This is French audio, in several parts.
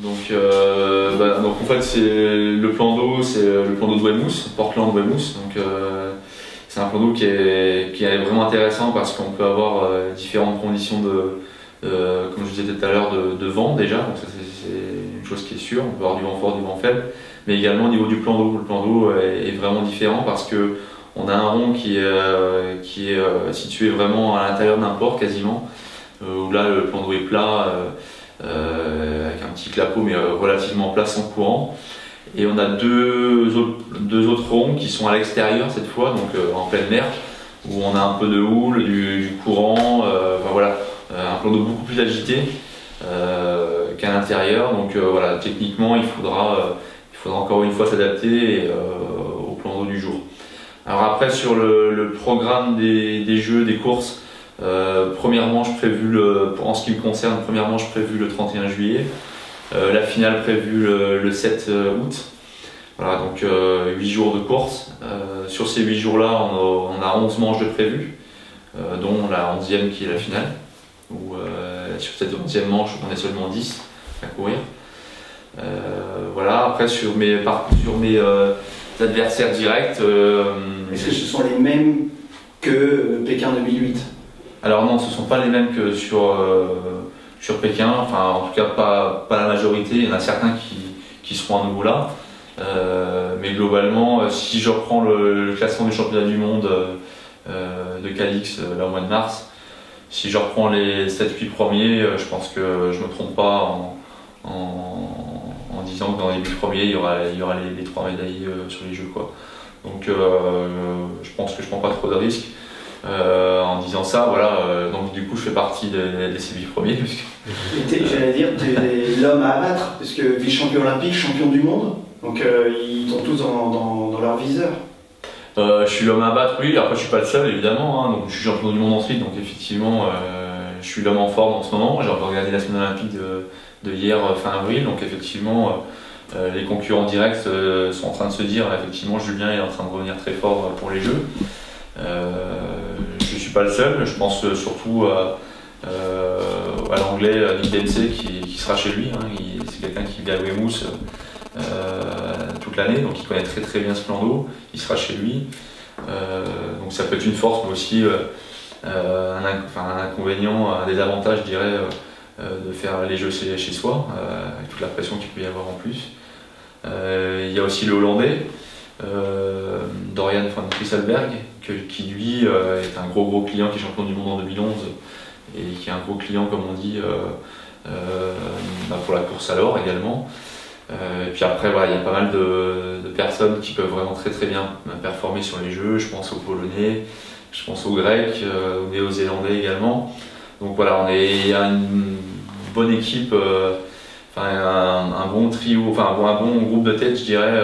Donc en fait c'est le plan d'eau, c'est le plan d'eau de Weymouth, Portland-Weymouth. Donc c'est un plan d'eau qui est vraiment intéressant parce qu'on peut avoir différentes conditions comme je disais tout à l'heure, de vent déjà. Donc ça c'est une chose qui est sûre. On peut avoir du vent fort, du vent faible, mais également au niveau du plan d'eau. Le plan d'eau est vraiment différent parce que on a un rond qui est situé vraiment à l'intérieur d'un port quasiment, où là le plan d'eau est plat. Avec un petit clapot mais relativement plat sans courant, et on a deux autres ronds qui sont à l'extérieur cette fois, donc en pleine mer, où on a un peu de houle, du courant, enfin voilà, un plan d'eau beaucoup plus agité qu'à l'intérieur. Donc voilà, techniquement il faudra encore une fois s'adapter au plan d'eau du jour. Alors après sur le programme des jeux, des courses, première manche prévue en ce qui me concerne, première manche prévue le 31 juillet, la finale prévue le 7 août. Voilà, donc 8 jours de course. Sur ces 8 jours-là, on a 11 manches de prévues, dont la 11e qui est la finale, où sur cette 11e manche, on est seulement 10 à courir. Voilà, après sur mes adversaires directs. Est-ce que ce sont les mêmes que Pékin 2008? Alors non, ce ne sont pas les mêmes que sur Pékin, enfin en tout cas pas la majorité. Il y en a certains qui seront à nouveau là. Mais globalement, si je reprends le classement du championnat du monde de Cadix là au mois de mars, si je reprends les 7-8 premiers, je pense que je ne me trompe pas en disant que dans les 8 premiers, il y aura les 3 médailles sur les jeux, quoi. Donc je pense que je ne prends pas trop de risques. En disant ça, voilà, donc du coup je fais partie des 8 premiers. J'allais dire, tu es l'homme à abattre, parce que vice-champion olympique, champion du monde, donc ils t'ont tous dans leur viseur. Je suis l'homme à abattre, oui, après je suis pas le seul évidemment, hein, donc je suis champion du monde ensuite, donc effectivement je suis l'homme en forme en ce moment. J'ai regardé la semaine olympique de hier fin avril, donc effectivement les concurrents directs sont en train de se dire effectivement Julien est en train de revenir très fort pour les Jeux. Je ne suis pas le seul, je pense surtout à l'anglais Nick Dempsey qui sera chez lui, hein. C'est quelqu'un qui vit à Weymouth toute l'année, donc il connaît très très bien ce plan d'eau, il sera chez lui. Donc ça peut être une force, mais aussi un inconvénient, un désavantage je dirais, de faire les jeux chez soi, avec toute la pression qu'il peut y avoir en plus. Il y a aussi le Hollandais, Dorian van Kieselberg, qui lui est un gros client, qui est champion du monde en 2011 et qui est un gros client comme on dit pour la course à l'or également. Et puis après voilà, il y a pas mal de personnes qui peuvent vraiment très très bien performer sur les jeux. Je pense aux Polonais, je pense aux Grecs, aux Néo-Zélandais également. Donc voilà, il y a une bonne équipe, un bon trio, un bon groupe de tête je dirais,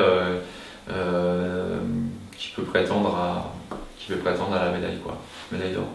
qui peut prétendre à la médaille d'or.